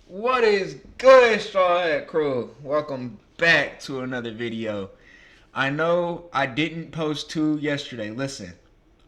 What is good, Straw Hat Crew? Welcome back to another video. I know I didn't post two yesterday. Listen,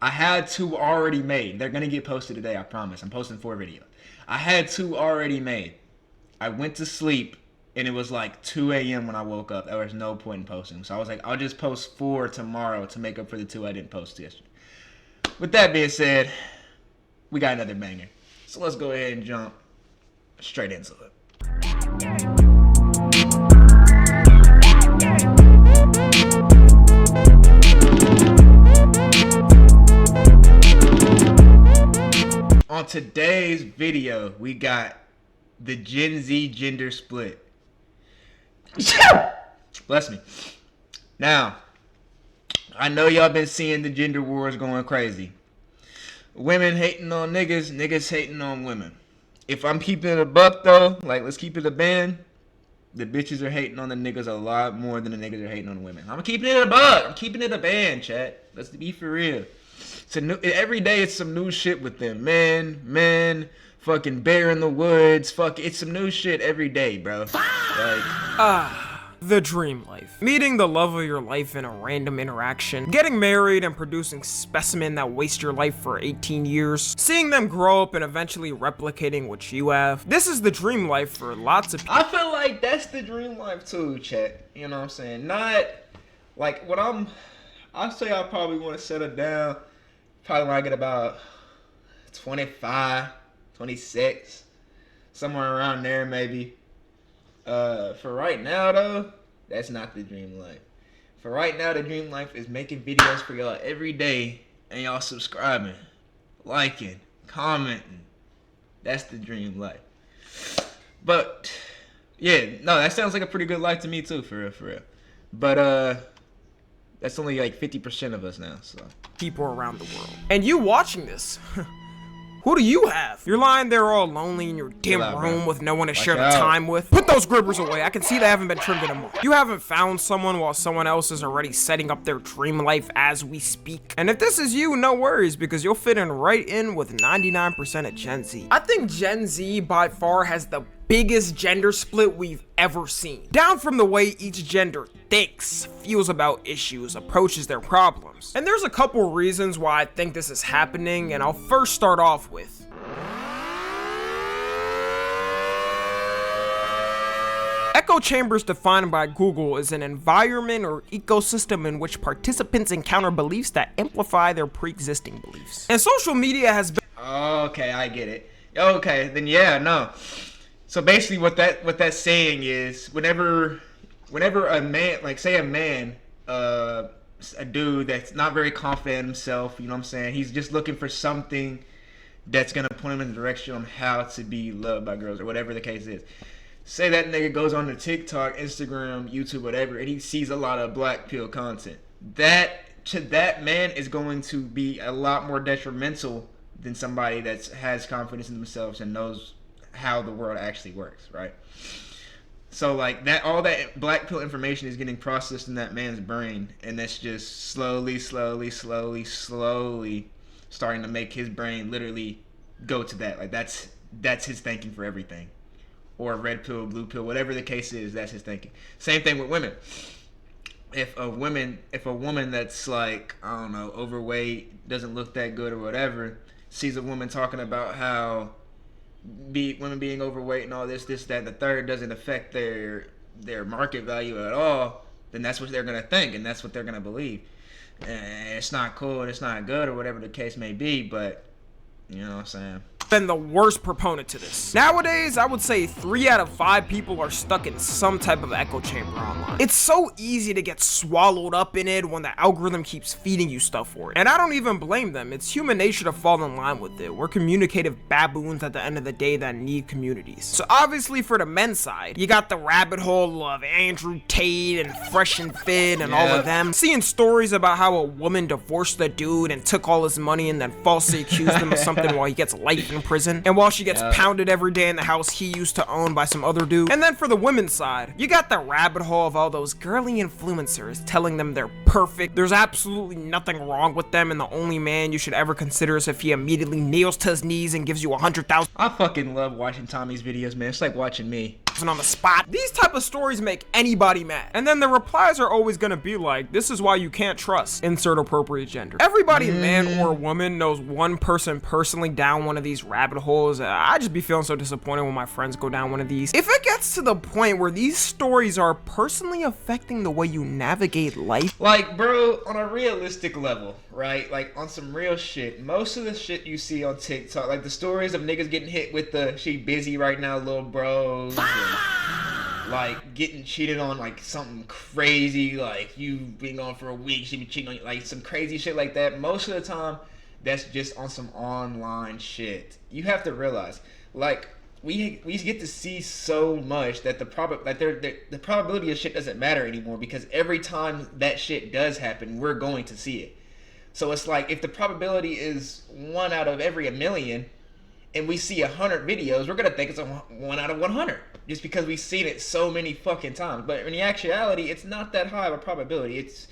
I had two already made. They're gonna get posted today, I promise. I'm posting 4 videos. I had two already made. I went to sleep and it was like 2 a.m. when I woke up. There was no point in posting. So I was like, I'll just post 4 tomorrow to make up for the 2 I didn't post yesterday. With that being said, we got another banger. So let's go ahead and jump straight into it. On today's video, we got the Gen Z gender split. Bless me. Now, I know y'all been seeing the gender wars going crazy. Women hating on niggas, niggas hating on women. If I'm keeping it a buck though, like let's keep it a band, the bitches are hating on the niggas a lot more than the niggas are hating on the women. I'm keeping it a buck. I'm keeping it a band, chat. Let's be for real. Every day it's some new shit with them. Men, fucking bear in the woods. It's some new shit every day, bro. The dream life. Meeting the love of your life in a random interaction, getting married and producing specimen that waste your life for 18 years, seeing them grow up and eventually replicating what you have. This is the dream life for lots of people. I feel like that's the dream life too, chat. You know what I'm saying? Not like I'll say I probably want to settle down probably when I get about 25, 26, somewhere around there maybe. For right now though, that's not the dream life. For right now, the dream life is making videos for y'all every day and y'all subscribing, liking, commenting. That's the dream life. But yeah, no, that sounds like a pretty good life to me too, for real. But that's only like 50% of us now, so. People around the world. And you watching this, who do you have? You're lying there all lonely in your dim room with no one to share the time with. Put those grippers away. I can see they haven't been trimmed in a month. You haven't found someone while someone else is already setting up their dream life as we speak. And if this is you, no worries, because you'll fit in right in with 99% of Gen Z. I think Gen Z by far has the biggest gender split we've ever seen. Down from the way each gender thinks, feels about issues, approaches their problems. And there's a couple reasons why I think this is happening, and I'll first start off with echo chambers, defined by Google, is an environment or ecosystem in which participants encounter beliefs that amplify their pre-existing beliefs. And social media has been— Okay, I get it. Okay, then yeah, no. So basically what that's saying is whenever a man, like say a man, a dude that's not very confident in himself, you know what I'm saying, he's just looking for something that's gonna point him in the direction on how to be loved by girls or whatever the case is. Say that nigga goes on to TikTok, Instagram, YouTube, whatever, and he sees a lot of black pill content. That to that man is going to be a lot more detrimental than somebody that has confidence in themselves and knows how the world actually works, right? So like that, all that black pill information is getting processed in that man's brain, and that's just slowly starting to make his brain literally go to that. Like that's his thinking for everything, or red pill, blue pill, whatever the case is. That's his thinking. Same thing with women. If a woman that's like, I don't know, overweight, doesn't look that good or whatever, sees a woman talking about how women being overweight and all this, that, and the third doesn't affect their market value at all, then that's what they're gonna think and that's what they're gonna believe. And it's not cool and it's not good or whatever the case may be, but you know what I'm saying. Been the worst proponent to this. Nowadays, I would say 3 out of 5 people are stuck in some type of echo chamber online. It's so easy to get swallowed up in it when the algorithm keeps feeding you stuff for it. And I don't even blame them. It's human nature to fall in line with it. We're communicative baboons at the end of the day that need communities. So obviously for the men's side, you got the rabbit hole of Andrew Tate and Fresh and Fit and all of them. Seeing stories about how a woman divorced the dude and took all his money and then falsely accused him of something while he gets life in prison, and while she gets pounded every day in the house he used to own by some other dude. And then for the women's side, you got the rabbit hole of all those girly influencers telling them they're perfect. There's absolutely nothing wrong with them, and the only man you should ever consider is if he immediately kneels to his knees and gives you 100,000 I fucking love watching Tommy's videos, man. It's like watching me. on the spot. These type of stories make anybody mad. And then the replies are always gonna be like, this is why you can't trust insert appropriate gender. Everybody, man or woman, knows one person personally down one of these rabbit holes. I just be feeling so disappointed when my friends go down one of these. If it gets to the point where these stories are personally affecting the way you navigate life, Like, bro, on a realistic level, right? Like, on some real shit, most of the shit you see on TikTok, like the stories of niggas getting hit with the she busy right now, little bros, and, like, getting cheated on, like, something crazy, like, you been gone for a week, she be cheating on you, like, some crazy shit like that. Most of the time, that's just on some online shit. You have to realize, like, we get to see so much that the probability of shit doesn't matter anymore, because every time that shit does happen, we're going to see it. So it's like, if the probability is 1 out of every 1,000,000, and we see 100 videos, we're gonna think it's a 1 out of 100, just because we've seen it so many fucking times. But in actuality, it's not that high of a probability. It's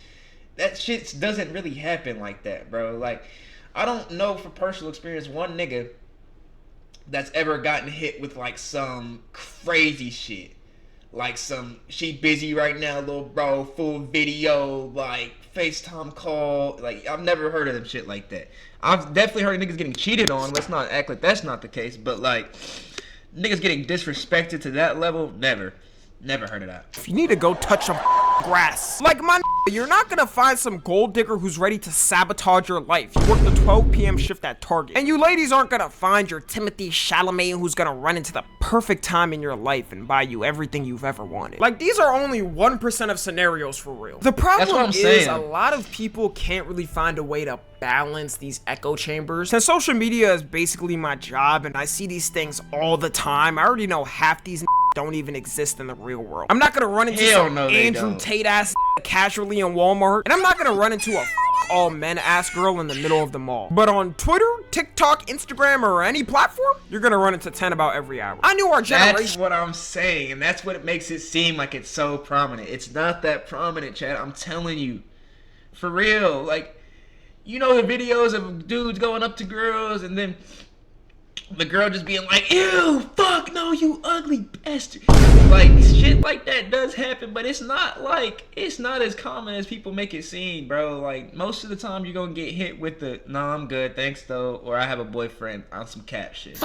that shit doesn't really happen like that, bro. Like, I don't know for personal experience one nigga that's ever gotten hit with like some crazy shit, like some she busy right now, little bro, full video, like FaceTime call. Like, I've never heard of them shit like that. I've definitely heard of niggas getting cheated on. Let's not act like that's not the case. But like, niggas getting disrespected to that level, never heard of that. if you need to go touch some grass, like my you're not gonna find some gold digger who's ready to sabotage your life. You work the 12 p.m. shift at Target. And you ladies aren't gonna find your Timothy Chalamet who's gonna run into the perfect time in your life and buy you everything you've ever wanted. Like, these are only 1% of scenarios for real. The problem is saying. a lot of people can't really find a way to balance these echo chambers. Since social media is basically my job and I see these things all the time, I already know half these don't even exist in the real world. I'm not gonna run into some Andrew Tate ass casually in Walmart, and I'm not gonna run into a all men ass girl in the middle of the mall. But on Twitter, TikTok, Instagram, or any platform, you're gonna run into 10 about every hour. I knew our generation. That's what I'm saying, and that's what it makes it seem like it's so prominent. It's not that prominent, Chad. I'm telling you, for real. Like, you know the videos of dudes going up to girls and then the girl just being like, ew, fuck no, you ugly bastard. Like, shit like that does happen, but it's not as common as people make it seem, bro. Like, most of the time you're gonna get hit with the, nah, I'm good, thanks though, or I have a boyfriend, on some cap shit.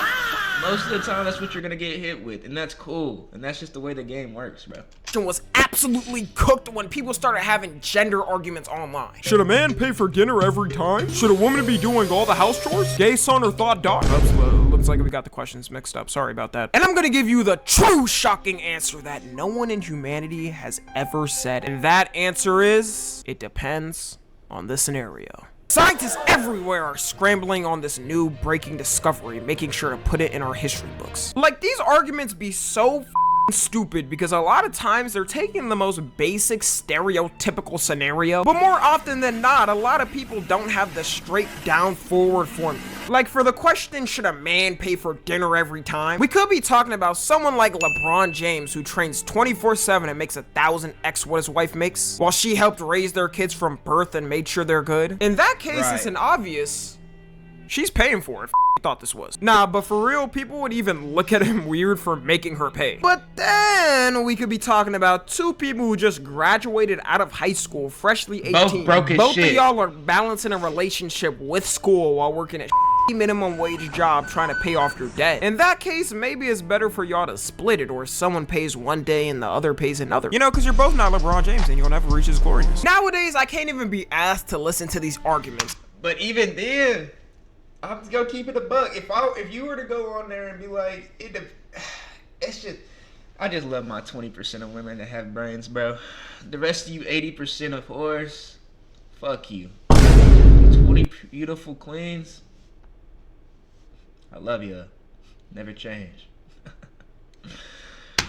Most of the time that's what you're gonna get hit with, and that's cool, and that's just the way the game works, bro. Was absolutely cooked when people started having gender arguments online. Should a man pay for dinner every time? Should a woman be doing all the house chores? Gay son or thought daughter? Looks like we got the questions mixed up. Sorry about that. And I'm gonna give you the true shocking answer that no one in humanity has ever said. And that answer is, it depends on the scenario. Scientists everywhere are scrambling on this new breaking discovery, making sure to put it in our history books. Like, these arguments be so stupid because a lot of times they're taking the most basic stereotypical scenario, but more often than not, a lot of people don't have the straight down forward formula. Like, for the question, should a man pay for dinner every time, we could be talking about someone like LeBron James, who trains 24/7 and makes 1,000x what his wife makes, while she helped raise their kids from birth and made sure they're good. In that case, it's an obvious she's paying for it. Thought this was. Nah, but for real, people would even look at him weird for making her pay. But then we could be talking about two people who just graduated out of high school, freshly 18. Both broke as shit. Of y'all are balancing a relationship with school while working at minimum wage job trying to pay off your debt. In that case, maybe it's better for y'all to split it, or someone pays one day and the other pays another. You know, because you're both not LeBron James and you'll never reach his gloriness. Nowadays, I can't even be asked to listen to these arguments. But even then, I'm just gonna keep it a buck. If you were to go on there and be like, it's just, I just love my 20% of women that have brains, bro. The rest of you 80% of whores, fuck you. 20 beautiful queens, I love you. Never change.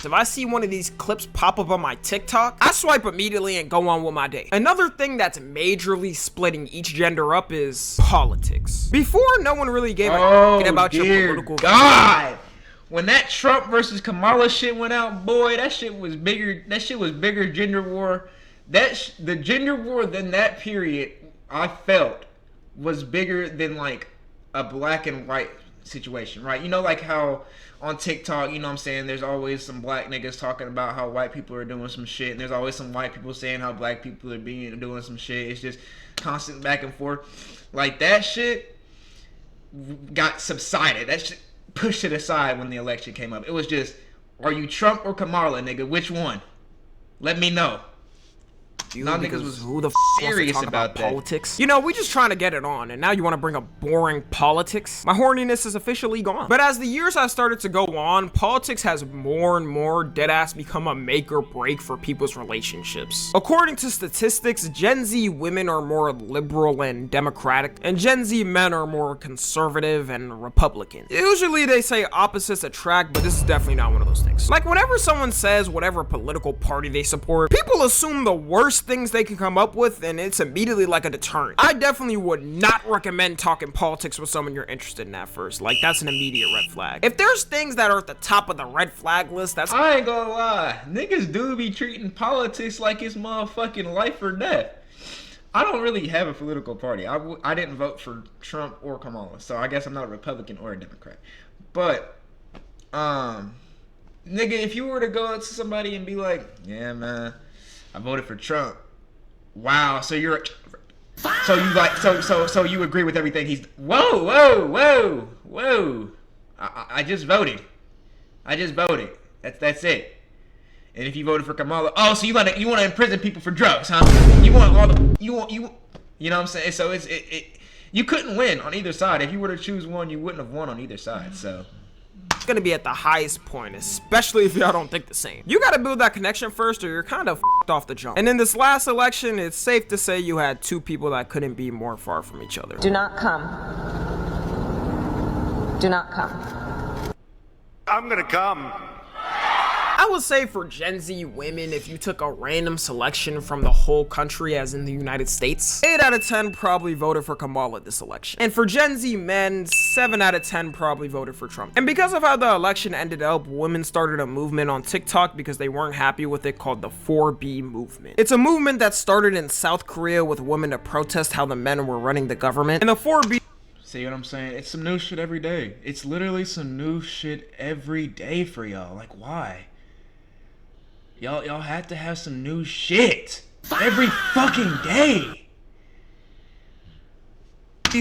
If I see one of these clips pop up on my TikTok, I swipe immediately and go on with my day. Another thing that's majorly splitting each gender up is politics. Before, no one really gave a shit about your political God. When that Trump versus Kamala shit went out, boy, that shit was bigger. That shit was bigger gender war the gender war than that period, I felt, was bigger than like a black and white situation, right? You know, like how on TikTok, you know what I'm saying, there's always some black niggas talking about how white people are doing some shit, and there's always some white people saying how black people are doing some shit. It's just constant back and forth. Like, that shit got subsided. That shit pushed it aside when the election came up. It was just, are you Trump or Kamala, nigga? Which one? Let me know. Nah, niggas was who the serious wants to talk about that. politics. You know, we just trying to get it on, and now you want to bring up boring politics? My horniness is officially gone. But as the years have started to go on, politics has more and more deadass become a make or break for people's relationships. According to statistics, Gen Z women are more liberal and democratic, and Gen Z men are more conservative and Republican. Usually they say opposites attract, but this is definitely not one of those things. Like, whenever someone says whatever political party they support, people assume the worst things they can come up with, and it's immediately like a deterrent. I definitely would not recommend talking politics with someone you're interested in at first. Like, that's an immediate red flag. If there's things that are at the top of the red flag list, that's— I ain't gonna lie, niggas do be treating politics like it's motherfucking life or death. I don't really have a political party. I didn't vote for Trump or Kamala, so I guess I'm not a Republican or a Democrat. But, nigga, if you were to go up to somebody and be like, yeah, man, I voted for Trump. Wow, so you agree with everything he's— whoa. I just voted. That's it. And if you voted for Kamala, oh, so you want to imprison people for drugs, huh? You want all the you know what I'm saying? So you couldn't win on either side. If you were to choose one, you wouldn't have won on either side. So it's gonna be at the highest point, especially if y'all don't think the same. You gotta build that connection first, or you're kind of f***ed off the jump. And in this last election, it's safe to say you had two people that couldn't be more far from each other. Do not come. Do not come. I'm gonna come. I would say for Gen Z women, if you took a random selection from the whole country, as in the United States, 8 out of 10 probably voted for Kamala this election. And for Gen Z men, 7 out of 10 probably voted for Trump. And because of how the election ended up, women started a movement on TikTok because they weren't happy with it, called the 4B movement. It's a movement that started in South Korea with women to protest how the men were running the government. And the 4B— see what I'm saying? It's some new shit every day. It's literally some new shit every day for y'all. Like, why? Y'all had to have some new shit every fucking day.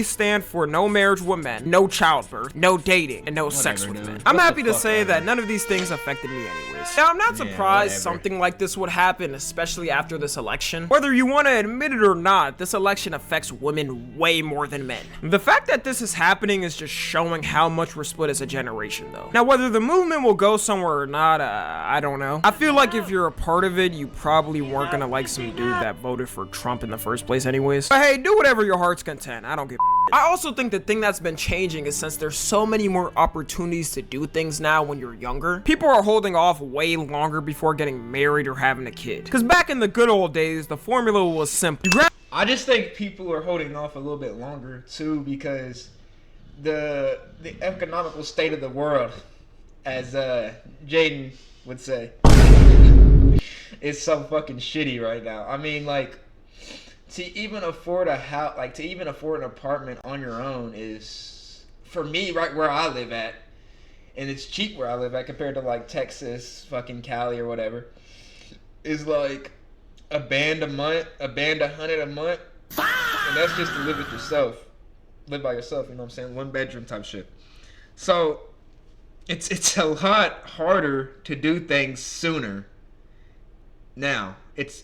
stand for no marriage with men, no childbirth, no dating, and no sex with men. I'm happy to say that none of these things affected me anyways. Now, I'm not surprised something like this would happen, especially after this election. Whether you want to admit it or not, this election affects women way more than men. The fact that this is happening is just showing how much we're split as a generation, though. Now, whether the movement will go somewhere or not, I don't know. I feel like if you're a part of it, you probably weren't gonna like some dude that voted for Trump in the first place anyways. But hey, do whatever your heart's content. I don't give a. I also think the thing that's been changing is since there's so many more opportunities to do things now when you're younger, people are holding off way longer before getting married or having a kid. Because back in the good old days, the formula was simple. I just think people are holding off a little bit longer too because the economical state of the world, as Jaden would say, is so fucking shitty right now. I mean, like, to even afford a house, like to even afford an apartment on your own is, for me, right where I live at, and it's cheap where I live at compared to like Texas, fucking Cali or whatever, is like a band $100 a month, and that's just to live with yourself, live by yourself. You know what I'm saying? 1 bedroom type shit. So it's a lot harder to do things sooner. Now it's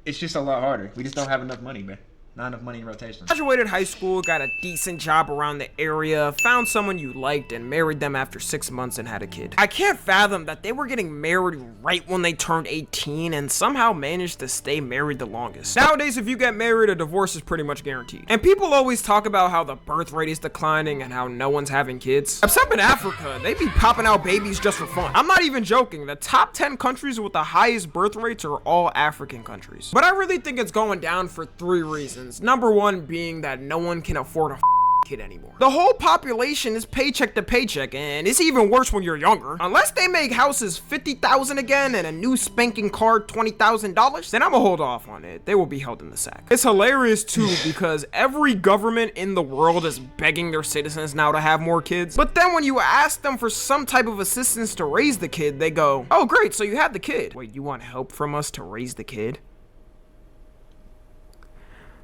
just a lot harder. We just don't have enough money, man. Not enough money in rotation. Graduated high school, got a decent job around the area, found someone you liked, and married them after 6 months and had a kid. I can't fathom that they were getting married right when they turned 18 and somehow managed to stay married the longest. Nowadays, if you get married, a divorce is pretty much guaranteed. And people always talk about how the birth rate is declining and how no one's having kids. Except in Africa, they be popping out babies just for fun. I'm not even joking. The top 10 countries with the highest birth rates are all African countries. But I really think it's going down for 3 reasons. Number 1 being that no one can afford a kid anymore. The whole population is paycheck to paycheck, and it's even worse when you're younger. Unless they make houses $50,000 again and a new spanking car $20,000, then I'ma hold off on it. They will be held in the sack. It's hilarious too because every government in the world is begging their citizens now to have more kids. But then when you ask them for some type of assistance to raise the kid, they go, "Oh great, so you had the kid. Wait, you want help from us to raise the kid?"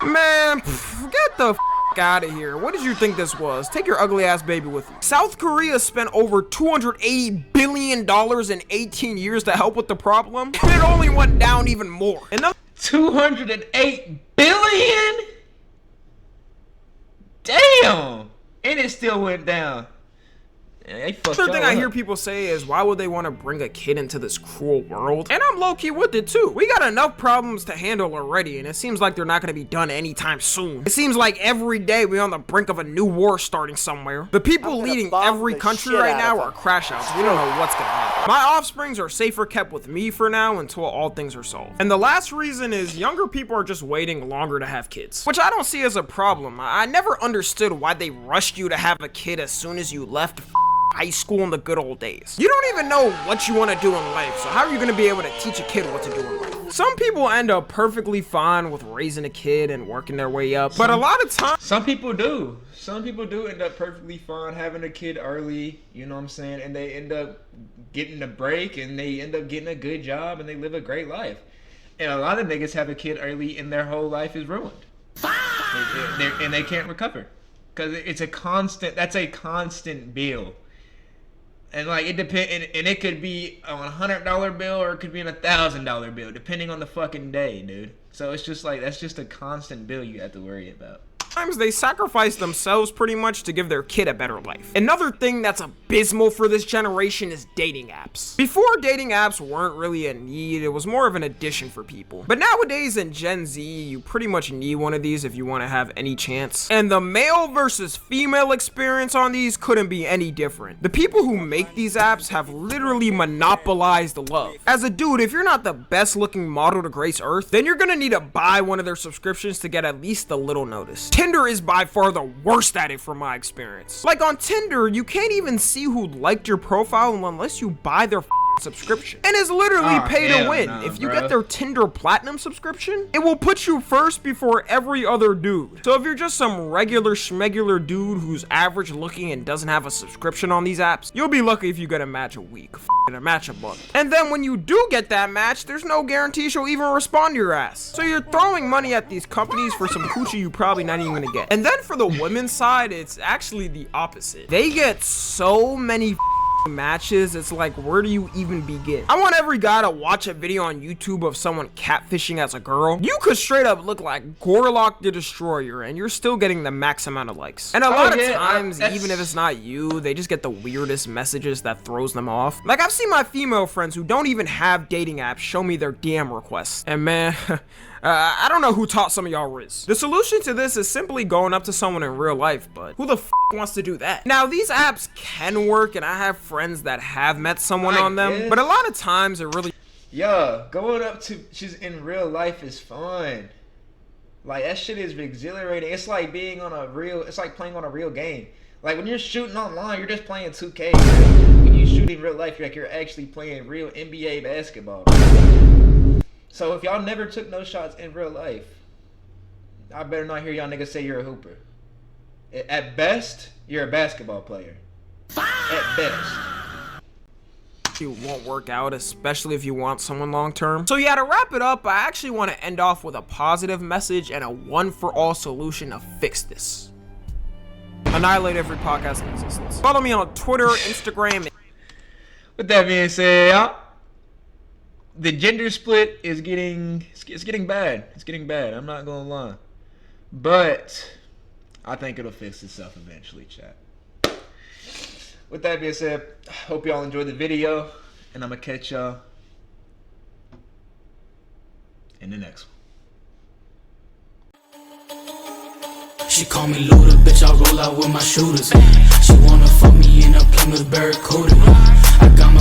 Man, get the out of here. What did you think this was? Take your ugly ass baby with you. South Korea spent over $280 billion in 18 years to help with the problem, and it only went down even more. And 208 billion? Damn! And it still went down. Another thing I hear people say is, why would they want to bring a kid into this cruel world? And I'm low-key with it too. We got enough problems to handle already, and it seems like they're not going to be done anytime soon. It seems like every day we're on the brink of a new war starting somewhere. The people leading every country right now are crash outs. We don't know what's going to happen. My offsprings are safer kept with me for now until all things are solved. And the last reason is younger people are just waiting longer to have kids, which I don't see as a problem. I never understood why they rushed you to have a kid as soon as you left high school in the good old days. You don't even know what you want to do in life, so how are you going to be able to teach a kid what to do in life? Some people end up perfectly fine with raising a kid and working their way up, but a lot of times some people do end up perfectly fine having a kid early, you know what I'm saying, and they end up getting a break and they end up getting a good job and they live a great life. And a lot of niggas have a kid early and their whole life is ruined. And they can't recover because it's a constant bill. And like it depends, and it could be on a $100 bill or it could be on a $1,000 bill, depending on the fucking day, dude. So it's just like that's just a constant bill you have to worry about. Sometimes they sacrifice themselves pretty much to give their kid a better life. Another thing that's abysmal for this generation is dating apps. Before, dating apps weren't really a need, it was more of an addition for people. But nowadays in Gen Z, you pretty much need one of these if you want to have any chance. And the male versus female experience on these couldn't be any different. The people who make these apps have literally monopolized love. As a dude, if you're not the best looking model to grace Earth, then you're gonna need to buy one of their subscriptions to get at least a little notice. Tinder is by far the worst at it from my experience. Like on Tinder, you can't even see who liked your profile unless you buy their subscription. And it's literally pay to win. If you get their Tinder Platinum subscription, it will put you first before every other dude. So if you're just some regular schmegular dude who's average looking and doesn't have a subscription on these apps, you'll be lucky if you get a match a week. A match a month. And then when you do get that match, there's no guarantee she'll even respond to your ass. So you're throwing money at these companies for some coochie you probably not even gonna get. And then for the women's side, it's actually the opposite. They get so many matches, it's like, where do you even begin? I want every guy to watch a video on YouTube of someone catfishing as a girl. You could straight up look like Gorlock the Destroyer and you're still getting the max amount of likes. And a lot of times, even if it's not you, they just get the weirdest messages that throws them off. Like, I've seen my female friends who don't even have dating apps show me their DM requests. And man, I don't know who taught some of y'all Riz. The solution to this is simply going up to someone in real life, but who the f wants to do that? Now, these apps can work, and I have friends that have met someone on them, but a lot of times it really... Yo, going up to just in real life is fun. Like, that shit is exhilarating. It's like being on a real... It's like playing on a real game. Like, when you're shooting online, you're just playing 2K. When you shoot in real life, you're actually playing real NBA basketball. So if y'all never took no shots in real life, I better not hear y'all niggas say you're a hooper. At best, you're a basketball player. At best. You won't work out, especially if you want someone long term. So yeah, to wrap it up, I actually want to end off with a positive message and a one-for-all solution to fix this. Annihilate every podcast in existence. Follow me on Twitter, Instagram. With that being said, y'all, the gender split is getting bad. It's getting bad. I'm not gonna lie, but I think it'll fix itself eventually, chat. With that being said, hope y'all enjoyed the video, and I'm gonna catch y'all in the next one. She call me Luda, bitch, I roll out with my shooters. She wanna fuck me in a Plymouth Barracuda. I got